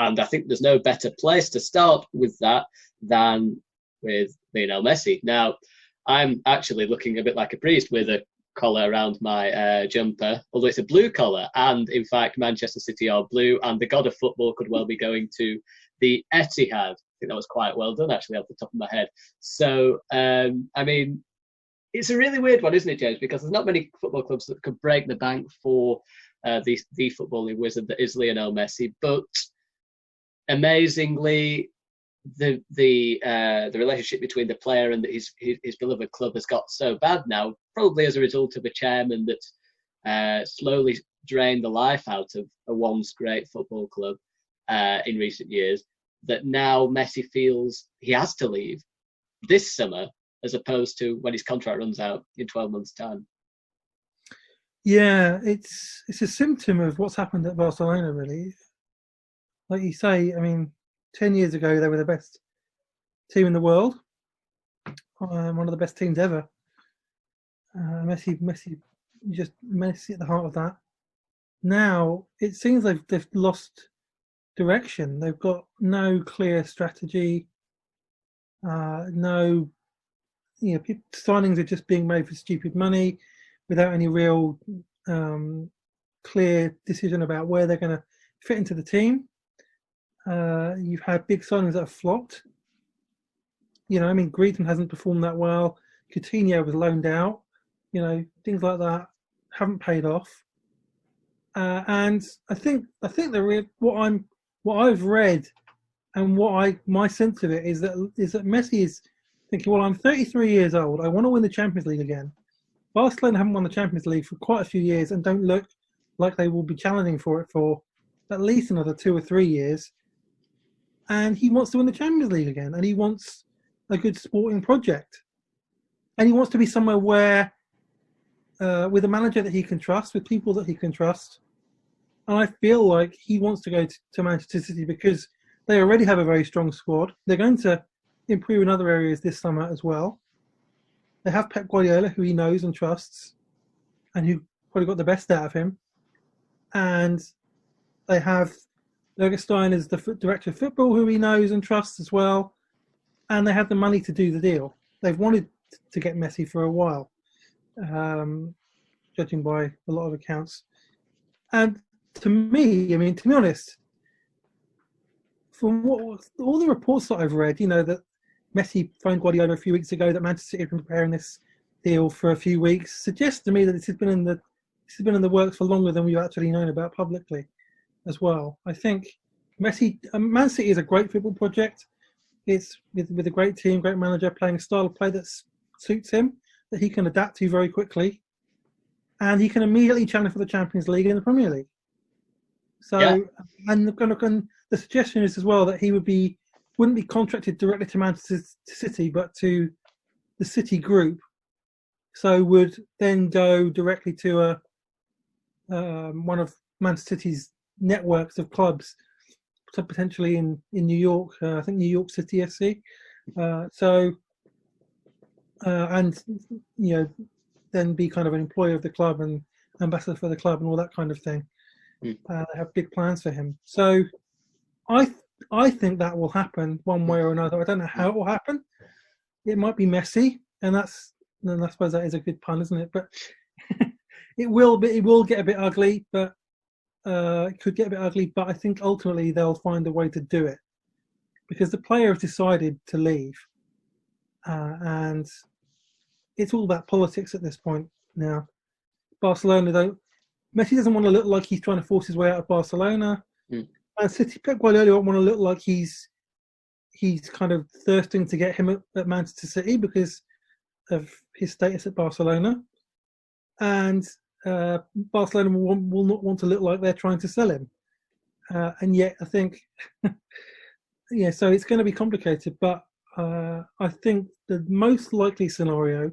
And I think there's no better place to start with that than with Lionel Messi. Now, I'm actually looking a bit like a priest with a collar around my jumper, although it's a blue collar. And in fact, Manchester City are blue, and the god of football could well be going to the Etihad. I think that was quite well done, actually, off the top of my head. So, I mean, it's a really weird one, isn't it, James? Because there's not many football clubs that could break the bank for the footballing wizard that is Lionel Messi. But amazingly, the relationship between the player and his beloved club has got so bad now, probably as a result of a chairman that slowly drained the life out of a once great football club in recent years, that now Messi feels he has to leave this summer as opposed to when his contract runs out in 12 months' time. Yeah, it's a symptom of what's happened at Barcelona, really. Like you say, I mean, 10 years ago, they were the best team in the world, one of the best teams ever. Messi at the heart of that. Now, it seems they've lost direction. They've got no clear strategy, signings are just being made for stupid money without any real clear decision about where they're going to fit into the team. You've had big signings that have flopped. I mean, Griezmann hasn't performed that well. Coutinho was loaned out. Things like that haven't paid off. And I think what I've read and my sense of it is that Messi is thinking, well, I'm 33 years old. I want to win the Champions League again. Barcelona haven't won the Champions League for quite a few years and don't look like they will be challenging for it for at least another 2 or 3 years. And he wants to win the Champions League again, and he wants a good sporting project. And he wants to be somewhere where, with a manager that he can trust, with people that he can trust. And I feel like he wants to go to Manchester City because they already have a very strong squad. They're going to improve in other areas this summer as well. They have Pep Guardiola, who he knows and trusts, and who probably got the best out of him. And they have Stein as the director of football, who he knows and trusts as well. And they have the money to do the deal. They've wanted to get Messi for a while, judging by a lot of accounts. And to me, I mean, to be honest, from all the reports that I've read, that Messi phoned Guardiola a few weeks ago, that Manchester City have been preparing this deal for a few weeks, suggests to me that this has been in the works for longer than we've actually known about publicly as well. I think Man City is a great football project. It's with a great team, great manager, playing a style of play that suits him, that he can adapt to very quickly, and he can immediately challenge for the Champions League and the Premier League. So, yeah. And the suggestion is as well that he wouldn't be contracted directly to Manchester City, but to the City Group. So would then go directly to one of Manchester City's networks of clubs, so potentially in New York. I think New York City FC. And then be kind of an employee of the club and ambassador for the club and all that kind of thing. They have big plans for him. So I think that will happen one way or another. I don't know how it will happen. It might be messy, and I suppose that is a good pun, isn't it? But it will get a bit ugly, but it could get a bit ugly. But I think ultimately they'll find a way to do it because the player has decided to leave, and it's all about politics at this point now. Barcelona, though, Messi doesn't want to look like he's trying to force his way out of Barcelona. And City, Pep Guardiola don't want to look like he's kind of thirsting to get him at Manchester City because of his status at Barcelona. And Barcelona will not want to look like they're trying to sell him. And yet, I think, so it's going to be complicated. But I think the most likely scenario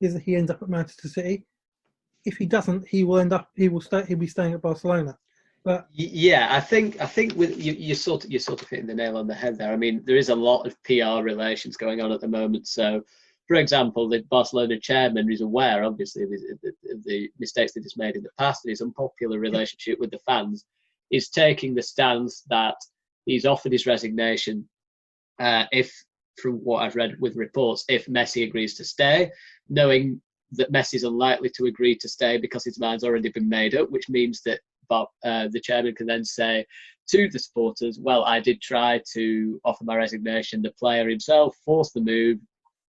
is that he ends up at Manchester City. If he doesn't, he'll be staying at Barcelona. But yeah, I think with you sort of hitting the nail on the head there. I mean, there is a lot of PR relations going on at the moment. So, for example, the Barcelona chairman is aware, obviously, of the mistakes that he's made in the past and his unpopular relationship with the fans, is taking the stance that he's offered his resignation if, from what I've read with reports, if Messi agrees to stay, knowing that Messi's unlikely to agree to stay because his mind's already been made up, which means that the chairman can then say to the supporters, well, I did try to offer my resignation. The player himself forced the move.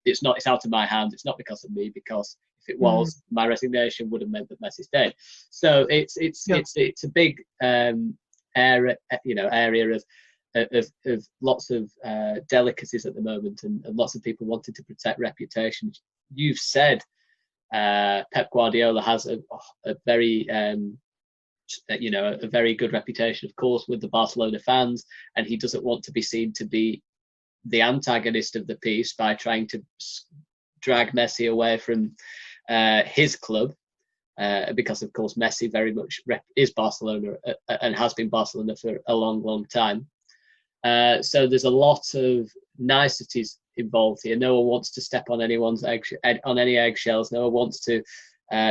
It's out of my hands. It's not because of me, because if it was, my resignation would have meant that Messi stayed. So it's a big area, area of lots of delicacies at the moment, and lots of people wanting to protect reputation. You've said Pep Guardiola has a very a very good reputation, of course, with the Barcelona fans, and he doesn't want to be seen to be the antagonist of the piece by trying to drag Messi away from his club, because, of course, Messi very much is Barcelona and has been Barcelona for a long, long time. So there's a lot of niceties involved here. No one wants to step on any eggshells. No one wants to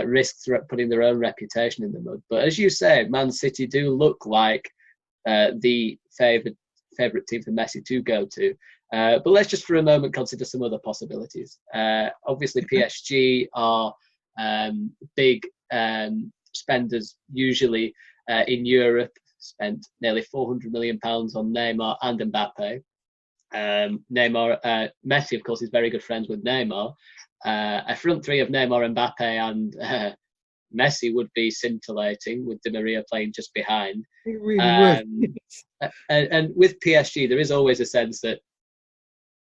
risk putting their own reputation in the mud. But as you say, Man City do look like the favourite team for Messi to go to. But let's just for a moment consider some other possibilities. Obviously, PSG are big spenders usually in Europe. Spent nearly £400 million on Neymar and Mbappe. Messi, of course, is very good friends with Neymar. A front three of Neymar, Mbappe, and Messi would be scintillating, with Di Maria playing just behind. It really would. And with PSG, there is always a sense that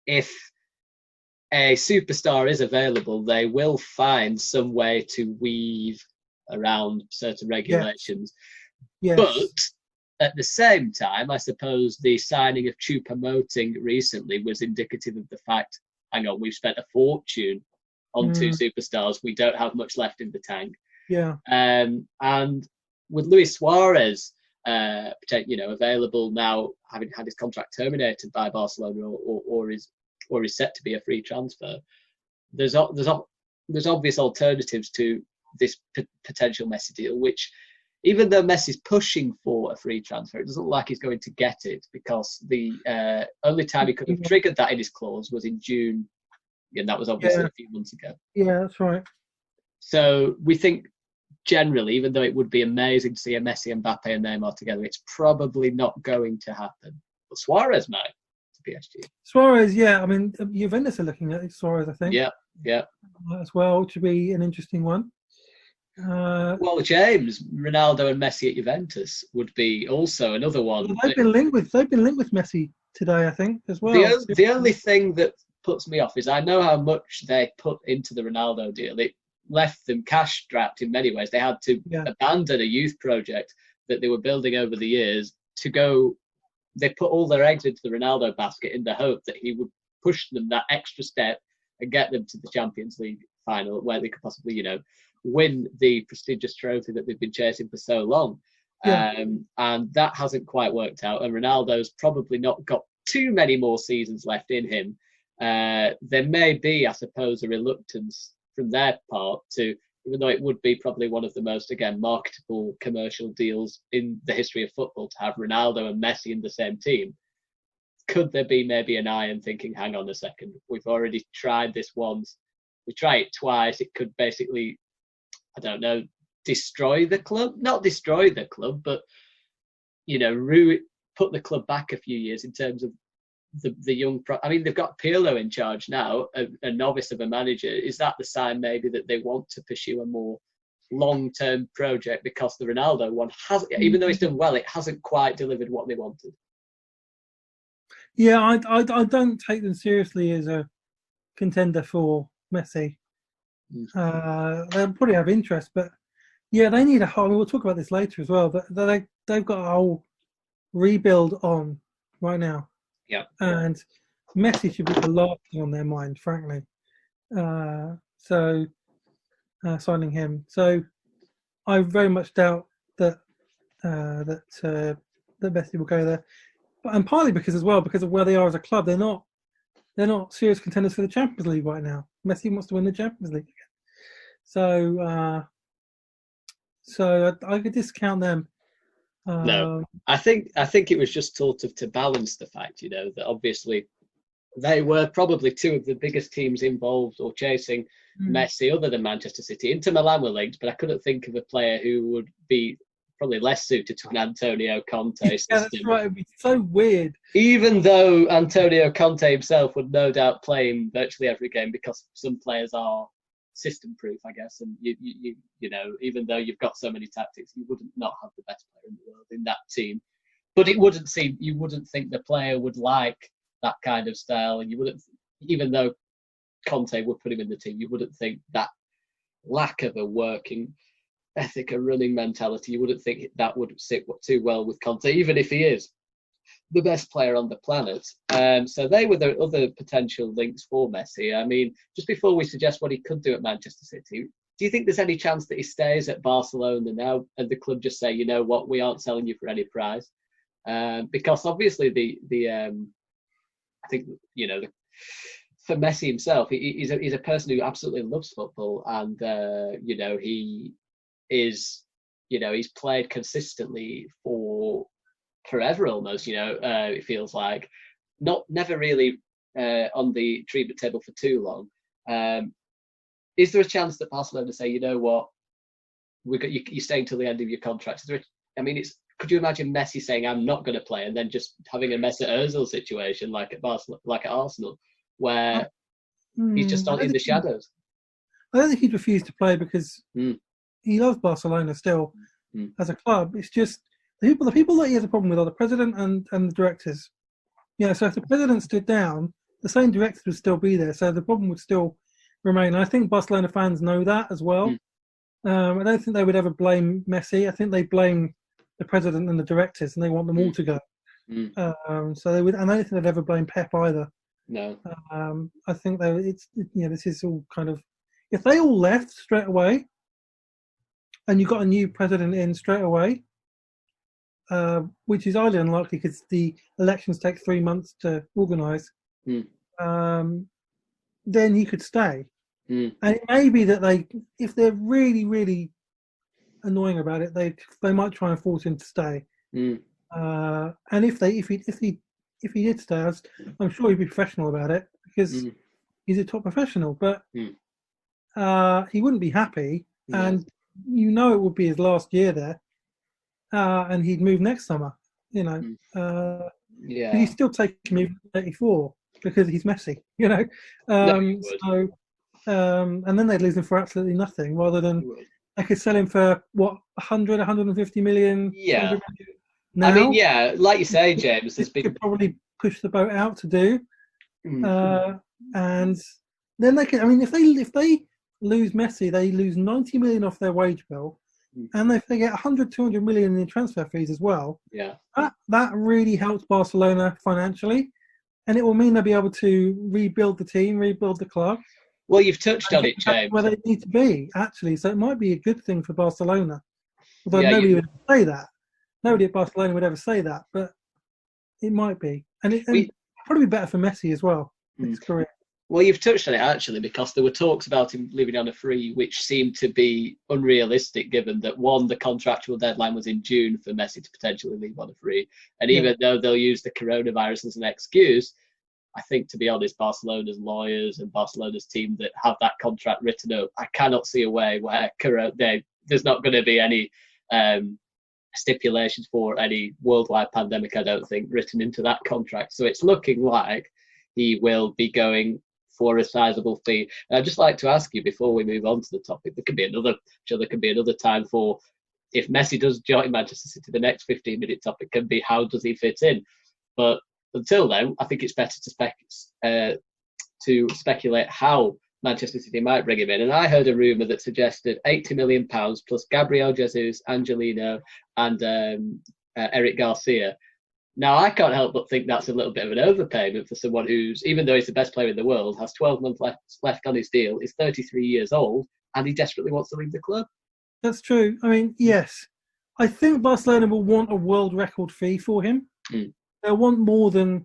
if a superstar is available, they will find some way to weave around certain regulations. Yes. But at the same time, I suppose the signing of Choupo-Moting recently was indicative of the fact, hang on, we've spent a fortune on two superstars. We don't have much left in the tank. Yeah. And with Luis Suarez, available now, having had his contract terminated by Barcelona, or is set to be a free transfer, there's obvious alternatives to this potential Messi deal, which, even though Messi's pushing for a free transfer, it doesn't look like he's going to get it, because the only time he could have triggered that in his clause was in June, and that was obviously a few months ago. Yeah, that's right. So we think generally, even though it would be amazing to see a Messi, Mbappe and Neymar together, it's probably not going to happen. But Suarez might to PSG. Suarez, yeah. I mean, Juventus are looking at Suarez, I think. Yeah. As well, to be an interesting one. Well, James, Ronaldo and Messi at Juventus would be also another one. They've been linked with Messi today, I think, as well. The only thing that puts me off is I know how much they put into the Ronaldo deal. It left them cash strapped in many ways. They had to abandon a youth project that they were building over the years to go. They put all their eggs into the Ronaldo basket in the hope that he would push them that extra step and get them to the Champions League final, where they could possibly, win the prestigious trophy that they've been chasing for so long. And that hasn't quite worked out. And Ronaldo's probably not got too many more seasons left in him. There may be, I suppose, a reluctance from their part to, even though it would be probably one of the most, again, marketable commercial deals in the history of football to have Ronaldo and Messi in the same team. Could there be maybe an eye and thinking, hang on a second, we've already tried this once. We try it twice. It could basically, I don't know, destroy the club. Not destroy the club, but, put the club back a few years in terms of the young. I mean, they've got Pirlo in charge now, a novice of a manager. Is that the sign maybe that they want to pursue a more long-term project, because the Ronaldo one has, even though it's done well, it hasn't quite delivered what they wanted? Yeah, I don't take them seriously as a contender for Messi. They'll probably have interest, but yeah, they need a whole. We'll talk about this later as well. But they've got a whole rebuild on right now. Yeah, and Messi should be the last thing on their mind, frankly. So signing him. So I very much doubt that that Messi will go there, and partly because of where they are as a club, they're not serious contenders for the Champions League right now. Messi wants to win the Champions League again. So I could discount them No, I think it was just sort of to balance the fact, that obviously they were probably two of the biggest teams involved or chasing Messi, other than Manchester City. Inter Milan were linked, but I couldn't think of a player who would be probably less suited to an Antonio Conte system. Yeah, that's right. It'd be so weird. Even though Antonio Conte himself would no doubt play in virtually every game, because some players are system proof, I guess, and even though you've got so many tactics, you wouldn't not have the best player in the world in that team. But you wouldn't think the player would like that kind of style, and you wouldn't, even though Conte would put him in the team, you wouldn't think that lack of a working ethic, a running mentality, you wouldn't think that would sit too well with Conte, even if he is the best player on the planet. So they were the other potential links for Messi. I mean, just before we suggest what he could do at Manchester City, do you think there's any chance that he stays at Barcelona now and the club just say, you know what, we aren't selling you for any price? Because obviously I think, for Messi himself, he's a person who absolutely loves football, and he is, he's played consistently for forever almost. It feels like never really on the treatment table for too long. Is there a chance that Barcelona say, you know what, you're staying till the end of your contract? Could you imagine Messi saying, I'm not going to play, and then just having a Mesut Ozil situation like at Arsenal, where he's just in the shadows? I don't think he'd refuse to play because he loves Barcelona still as a club. It's just the people that he has a problem with are the president and the directors. So if the president stood down, the same directors would still be there. So the problem would still remain. I think Barcelona fans know that as well. I don't think they would ever blame Messi. I think they blame the president and the directors, and they want them all to go. So they would, and I don't think they'd ever blame Pep either. No. I think this is all kind of, if they all left straight away, and you got a new president in straight away, which is highly unlikely because the elections take 3 months to organise, then he could stay. And it may be that if they're really, really annoying about it, they might try and force him to stay. And if he did stay, I'm sure he'd be professional about it because he's a top professional. But he wouldn't be happy, and it would be his last year there, and he'd move next summer. He'd still take him even at 34 because he's Messi. And then they'd lose him for absolutely nothing, rather than they could sell him for what, 100, 150 million. Yeah. Now, like you say, James, there's been, could probably push the boat out to do, and then they can. If they lose Messi, they lose 90 million off their wage bill, and if they get 100, 200 million in transfer fees as well. Yeah, that really helps Barcelona financially, and it will mean they'll be able to rebuild the team, rebuild the club. Well, you've touched on it, James. Where they need to be, actually, so it might be a good thing for Barcelona. Although nobody would say that. Nobody at Barcelona would ever say that, but it might be. And probably be better for Messi as well, his career. Well, you've touched on it, actually, because there were talks about him leaving on a free, which seemed to be unrealistic, given that, one, the contractual deadline was in June for Messi to potentially leave on a free. And even though they'll use the coronavirus as an excuse, I think, to be honest, Barcelona's lawyers and Barcelona's team that have that contract written up, I cannot see a way where there's not going to be any stipulations for any worldwide pandemic, I don't think, written into that contract. So it's looking like he will be going for a sizable fee. And I'd just like to ask you, before we move on to the topic, there could be another time for, if Messi does join Manchester City, the next 15-minute topic can be, how does he fit in? But until then, I think it's better to speculate how Manchester City might bring him in. And I heard a rumour that suggested £80 million plus Gabriel Jesus, Angelino, and Eric Garcia. Now, I can't help but think that's a little bit of an overpayment for someone who's, even though he's the best player in the world, has 12 months left on his deal, is 33 years old, and he desperately wants to leave the club. That's true. Yes. I think Barcelona will want a world record fee for him. They'll want more than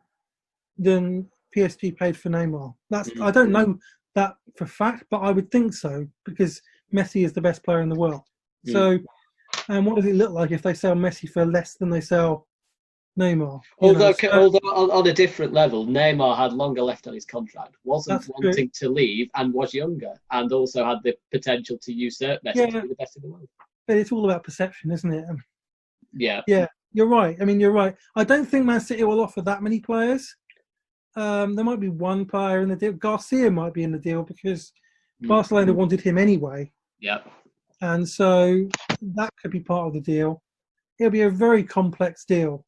PSG paid for Neymar. I don't know that for fact, but I would think so, because Messi is the best player in the world. So And what does it look like if they sell Messi for less than they sell Neymar? Although on a different level, Neymar had longer left on his contract, wasn't That's wanting to leave, and was younger, and also had the potential to usurp Messi to be the best in the world. But it's all about perception, isn't it? Yeah. Yeah, you're right. I mean, you're right. I don't think Man City will offer that many players. There might be one player in the deal. Garcia might be in the deal because Barcelona wanted him anyway. Yeah. And so that could be part of the deal. It'll be a very complex deal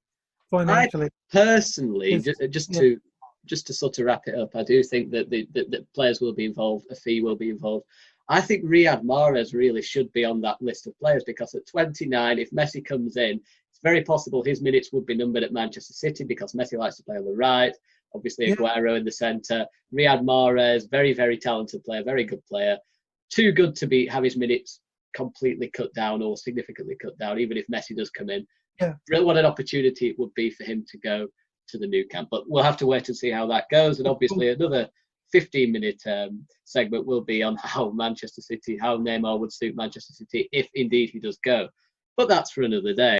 financially. I personally, just to sort of wrap it up, I do think that the players will be involved, a fee will be involved. I think Riyad Mahrez really should be on that list of players because at 29, if Messi comes in, it's very possible his minutes would be numbered at Manchester City because Messi likes to play on the right. Obviously, Aguero in the centre. Riyad Mahrez, very, very talented player, very good player. Too good to have his minutes completely cut down or significantly cut down, even if Messi does come in. Yeah. What an opportunity it would be for him to go to the Nou Camp. But we'll have to wait and see how that goes. And obviously, another 15-minute segment will be on how Neymar would suit Manchester City if indeed he does go. But that's for another day.